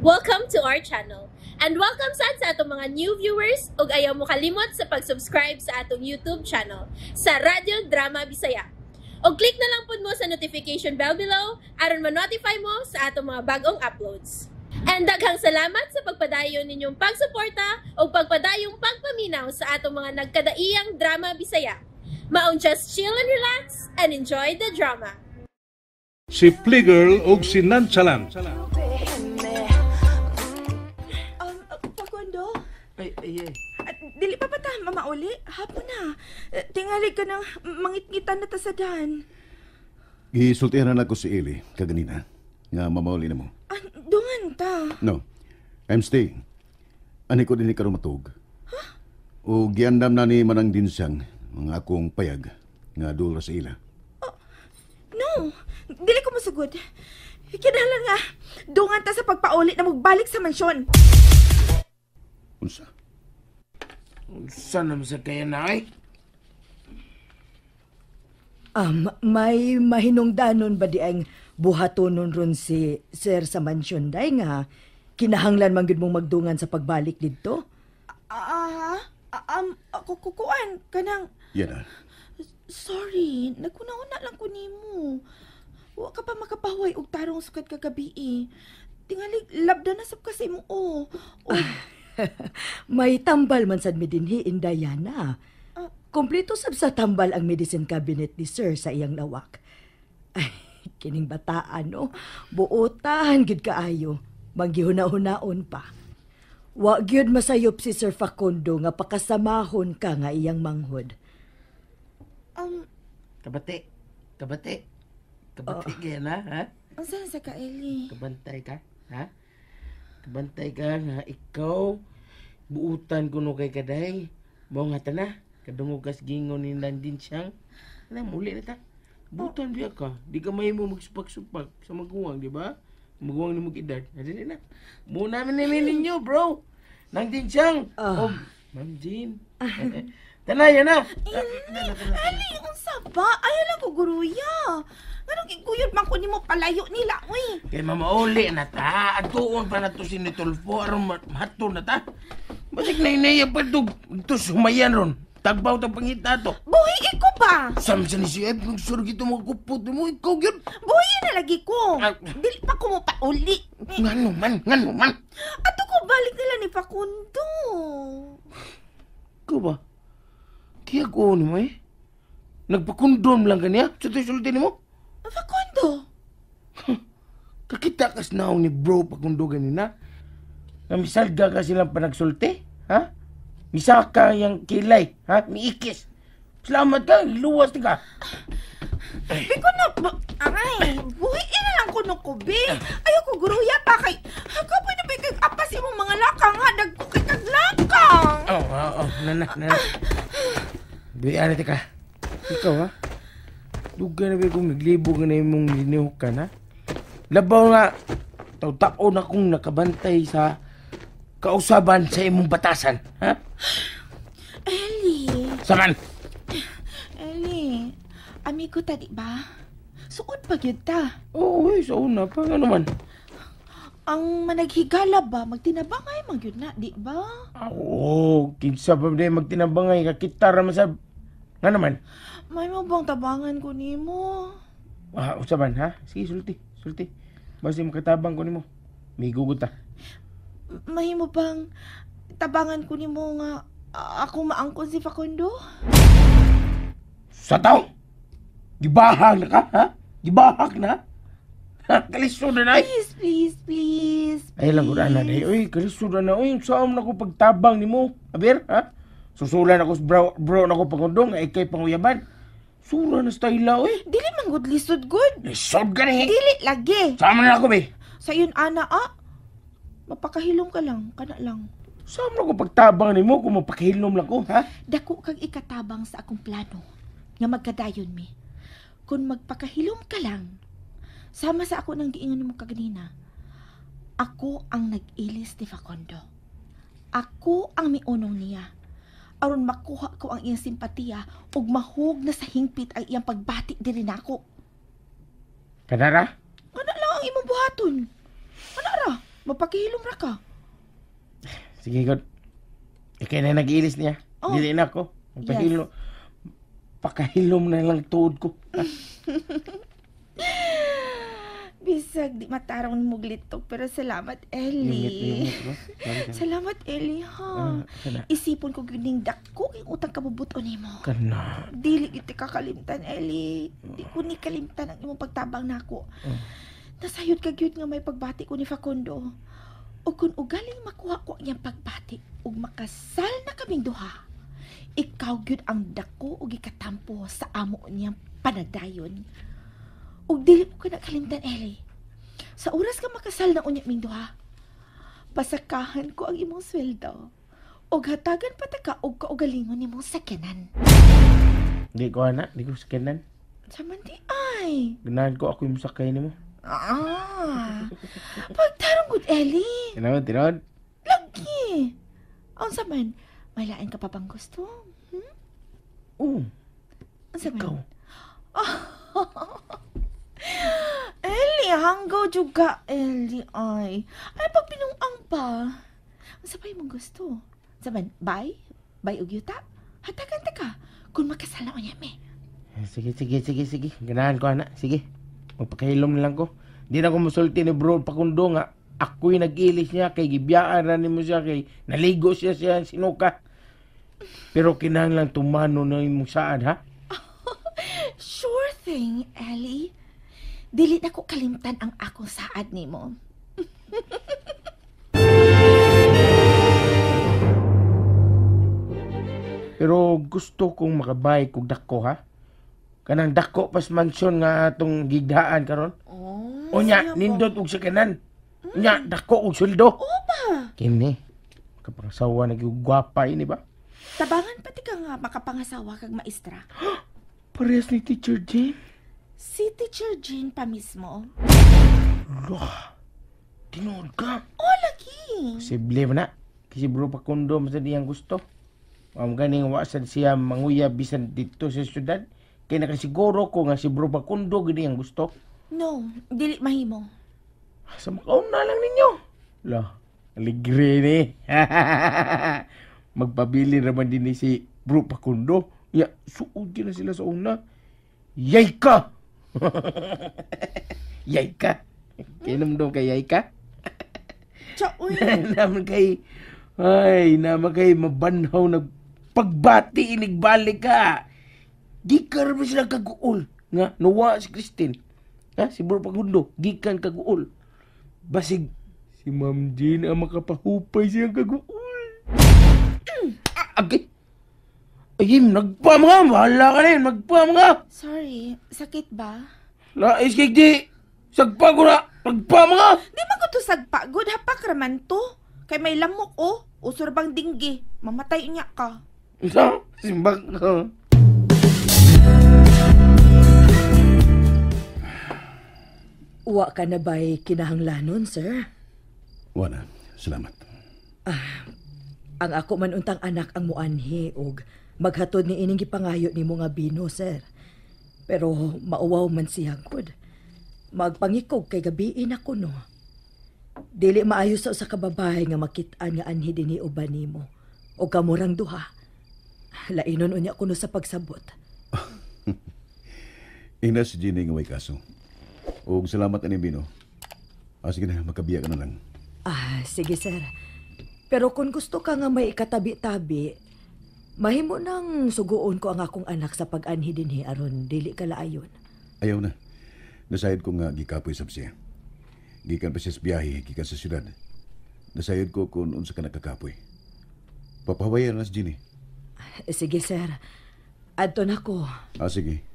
Welcome to our channel. And welcome sa atong mga new viewers ug ayaw mo kalimot sa pag-subscribe sa atong YouTube channel sa Radyo Drama Bisaya. O click na lang pud mo sa notification bell below aron ma-notify mo sa atong mga bagong uploads. And daghang salamat sa pagpadayon ninyong pagsuporta o pagpadayong pagpaminaw sa atong mga nagkadaiyang Drama Bisaya. Maun just chill and relax and enjoy the drama. Si Playgirl o si Nonchalant. Pakundo? Ay. At dili pa ta mamauli? Hapon na. Tingali ka ng mangitngitan na ta sa dan. Gisultihan na ko si Eli kaganina nga mamauli na mo. Dungan ta. No, I'm staying. Ani ko din ni karong matug. Huh? O giandam na ni Manang Dinsang mga akong payag nga dula sa ila. No, dili ko masugod. Kinahanglan nga, dungan ta sa pagpauli na magbalik sa mansyon. Unsa? Unsa naman sa kaya na ay? May mahinungdanon ba di ang buhatonon ron si Sir sa mansyon day nga kinahanglan man gid mong magdungan sa pagbalik didto? Kukuan kanang Yan na. sorry, nagkuna-una lang ko nimo. Wa ka pa makapahuay og tarong sukat kagabi eh. Tingali labda na sab kasi mo oh. May tambal man sad mi dinhi Indayana. Kompleto sab sa tambal ang medicine cabinet ni Sir sa iyang lawak. Ay, kining bataan no. Buotahan gid kaayo. Manggihuna-hunaon pa. Wa gyud masayop si Sir Facundo nga pakasamahon ka nga iyang manghod. Kabate kaya na, ha? Ang saan sa ka, Eli? Kabantay ka, ha? Kabantay ka nga ikaw, buutan ko no kay kaday. Mao nga ta na, kadungog kas gingon ni Nandin siyang. Alam, muli na ta. Buutan biya ka, di ka may mo magsupak-supak sa maguwang, di ba? Maguwang ni mong edad. Adili na. Muna namin ninyo, bro. Nandin siyang. Oh, Ma'am Jean. Tanaya na. Eli, unsa ba? Ayaw lang ko guruya. Anong giguyod man ko nimo palayo nila, uy. Kay mamauli na ta. Atuon pa na to si Nitolfo. Aron mahato na ta. Basig na inaya pa ito. Ito sumayan ron. Tagbaw ta pangita to. Buhi ko ba? Samsa ni si Ed. Nagsurog ito mga kupot mo. Ikaw yun. Buhi na lagi ko. Dili pa ko mo pauli. Ngano man. Ato ko balik nila ni Facundo. Ikaw ba? Kaya ko ni mo eh. Nagpakundom lang kaniya. Sulti ni mo. Facundo? Kakita kas na ni bro pakundo ganina. Namisalga ka silang panagsulti. Ha? Misaka yung kilay. Ha? Miikis. Salamat ka. Luwas ka. Biko na ba? Aray, buhi na lang ko no kubi. Ayaw ko guruya pa kay. Kapoy na ba kay apas imong mga lakang ha? Dagko kay kaglakang. Nana. Duyan na ka. Ikaw ha? Duga na ba kung naglibog na yung linihok ka na? Labaw nga, taon akong nakabantay sa kausaban sa imong batasan, ha? Eli. Saman! Eli, amigo ta di ba? Suod pa gyud ta. Oo, sa una pa. Ano man? Ang managhigala ba, magtinabangay man gyud na, di ba? Oo, kinsa pa ba magtinabangay ka kita raman sa... Nga naman? May mo bang tabangan ko nimo? Usaban, ha? Sige, sulti. Basta makatabang ko nimo. May gugot ta. May mo bang tabangan ko nimo nga ako maangkon si Facundo? Sa tao! Gibahag na ka, ha? Gibahag na? Kalisod na na. Please. Ay lang ko na na. Uy, kalisod na. Uy, saan na ko pagtabang nimo? Aber, ha? Susulan ako sa bro na ko pangundong, ay kay panguyaban. Sura na style, oy. Dili man gud lisod good. Lisod ka na, Dili lagi. Sama na ako, be. Sa yun, ana, mapakahilom ka lang, kana lang. Sama na ko pagtabang ni mo kung mapakahilom lang ko, ha? Dako kag ikatabang sa akong plano nga magkadayon mi. Kung magpakahilom ka lang, sama sa ako nang giingon mo kaganina, ako ang nag-ilis ni Facundo. Ako ang miunong niya. Aron makuha ko ang iyang simpatiya ug mahug na sa hingpit ang iyang pagbati diri nako. Kanara? Kana lang ang imong buhaton. Kana ra? Magpakihilom ra ka. Sige, God. Ikay na nag-ilis niya. Oh. Dili na ako. Magpahilom. Pakahilom na lang tuod ko. Bisag di matarong mo glitok, pero salamat, Ellie. Salamat, Ellie, ha. Kana. Isipon ko gining dako yung utang kabubuton nimo. Kana. Dili kita kakalimtan, Ellie. Di ko ni kalimtan ang imong pagtabang nako. Nasayod ka gyud nga may pagbati ko ni Facundo. O kung ugaling makuha ko niyang pagbati ug makasal na kaming duha, ikaw gyud ang dako ug ikatampo sa amo niyang panagdayon. Ug dili mo ka nakalimtan, Ellie. Sa oras ka makasal na unya ming duha, pasakahan ko ang imong sweldo. Ug hatagan pa ta ka og kaugalingon nimong sakyanan. Di ko anak. Di ko sakinan. Saman di ay. Ganahan ko ako yung sakay ni mo. Pagtarong good, Ellie. Tinawad. Lagi. Ang saman, may lain ka pa bang gusto? Oo. Ang saman? Ikaw. Ellie, hanggaw juga, Ellie, ay. Ay, pag pinuang pa. Ang sabay mong gusto. Saman, bye? Bye og yuta? Hatagan ta ka kung makasala ko niya, me. Sige. Ganahan ko anak. Sige. Magpakahilom na lang ko. Di na ko musulti ni bro Facundo nga. Ako'y nag-ilis niya kay gibiyaan na ni mo siya kay naligo siya sinuka. Pero kinahanglan tumano na yung saan, ha? Sure thing, Ellie. Dili na ko kalimtan ang akong saad nimo. Pero gusto kong makabay kog dako, ha? Kanang dako pas mansyon nga atong gigdaan karon. Oh, Unya, nindot og sakanan. Unya, dako og sweldo. Opa! Kini, kapangasawa na gwapa ini ba? Tabangan pati ka nga makapangasawa kag maestra. Parehas ni Teacher Jane. Si Teacher Jean pa mismo. Loh, tinood ka. Oh, lagi. Posible man na. Kasi bro Facundo mas diyang gusto. Ang ganing wasan siya manguya bisan dito sa syudad. Kaya nakasiguro ko nga si bro Facundo gini ang gusto. No, dili mahimo. Sa makaon na lang ninyo. Lah, aligre ni. Magpabili naman din ni si bro Facundo. Ya, suod na sila sa una. Yay ka! Yay ka! Kainom daw kay yay ka? Tsaoy. Naman kay mabanhaw na pagbati inigbalik ka. Gikar mo sila kaguol. Nga, nawa si Christine. Ha? Si Bro Facundo, gikan kaguol. Basig, si Ma'am Jean ang makapahupay siyang kaguol. Agay! Ayim, nagpam nga! Bahala ka rin! Magpam nga! Sorry, sakit ba? Lais kay di! Sagpa ko na! Magpam nga! Di man ko to sagpagod, hapak raman to. Kay may lamok, oh. Usor bang dinggi. Mamatay niya ka. Isa? Simbang ka. Wa ka na ba'y kinahanglanon, sir? Wala, salamat. Ang ako man untang anak ang muanhi og maghatod ni ining gipangayo ni mo nga bino, sir. Pero mauwaw man siya gud. Magpangikog kay gabiin ako, no. Dili maayo sa usa ka babae nga makit-an nga anhi dinhi uban nimo. O kamurang duha. Lainon unya kuno sa pagsabot. Ina si Ginny nga may kaso. O salamat ani Bino. Sige na, magkabiya ka na lang. Sige, sir. Pero kung gusto ka nga may ikatabi-tabi, mahimo nang suguon ko ang akong anak sa pag-anhi dinhi aron dili ka laayon. Ayaw na. Nasayod ko nga gikapoy sab siya. Gikan pa siya sa biyahe, gikan sa syudad. Nasayod ko kung unsa ka nakakapoy. Papahawayan na si Ginny. Sige, sir. Adto na ko. Sige.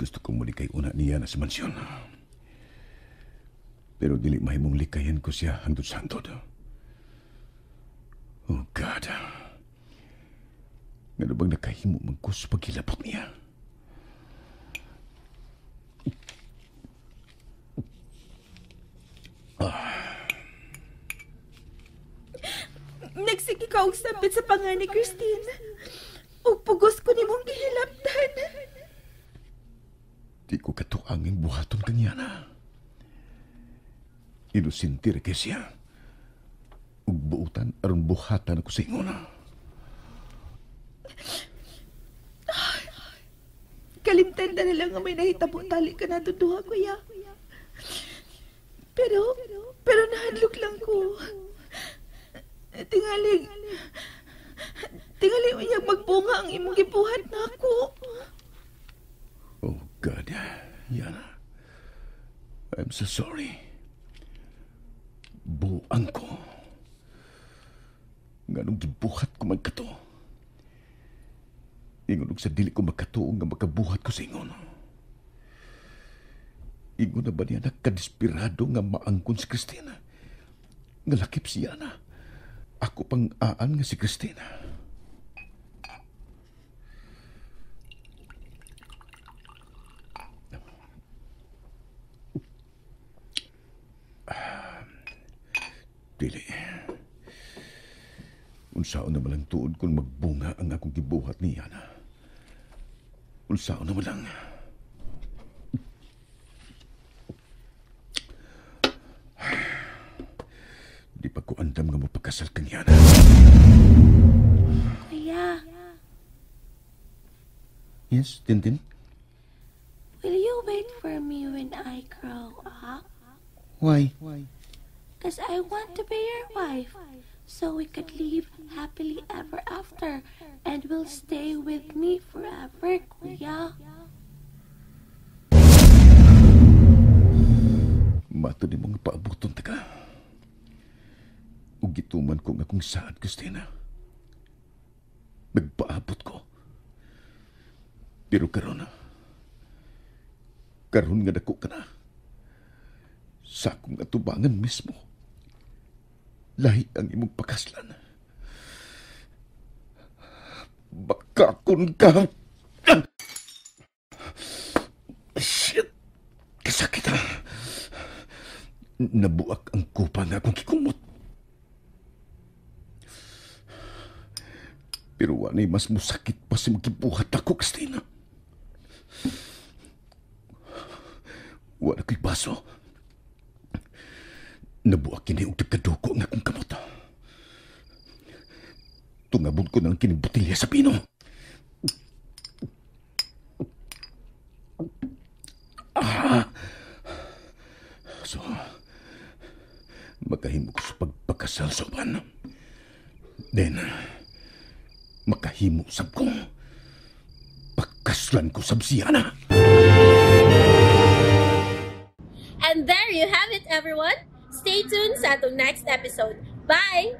Gusto kong muli kay una niya na sa mansyon. Pero dili mahimong likayan ko siya hangtod sa hangtod. Oh God. Nga bang nakahimo magkus pagkilapot niya? Nagsige ka og sapit sa panga ni Christine. Ug pugos ko nimong gihilabtan. Di ko katuangin buhaton kanyana. Inusintir kay siya. Ug buutan aron buhatan ako sa ingona. Kalimtan na lang nga may nahitabo tali ka na duha, kuya. Pero nahadlok lang ko. Tingaling uyag magbunga ang imong gibuhat na ako. Oh God, Yana. I'm so sorry. Buang ko. Nganong gibuhat ko man kato. Ingon sa dili ko makatuong nga makabuhat ko sa ingon. Ingon na ba niya nakadesperado nga maangkon si Christina? Nga lakip siya na. Ako pang aan nga si Christina. Dili. Unsaon na malang tuod kung magbunga ang akong gibuhat ni Yana. Unsaon na malang. Di pa ko andam nga mapagkasal kang Yana. Kuya, Yes, Tintin? Will you wait for me when I grow up? Why? Because I want to be your wife, so we could live happily ever after, and will stay with me forever, Kuya. Mato ni mga paabuton taga. Ug gituman ko nga kung saan, Christina. Nagpaabot ko. Pero karon nga dako ka na. Sa akong atubangan mismo. Lahi ang imong pakaslan. Bakakon ka. Shit! Kasakit ha. Nabuak ang kupa nga akong kikumot. Pero wanay mas musakit pa si magkibuhat ako, Christina. Wala ko'y baso. Nabuak kini og kaduko nga akong kamot. Tungabod ko ng kinibutilya sa pino. So, makahimo ko sa pagpakasal sa uban. Then, makahimo sab ko. Pagkaslan ko sab siya na. And there you have it, everyone. Stay tuned sa atong next episode. Bye!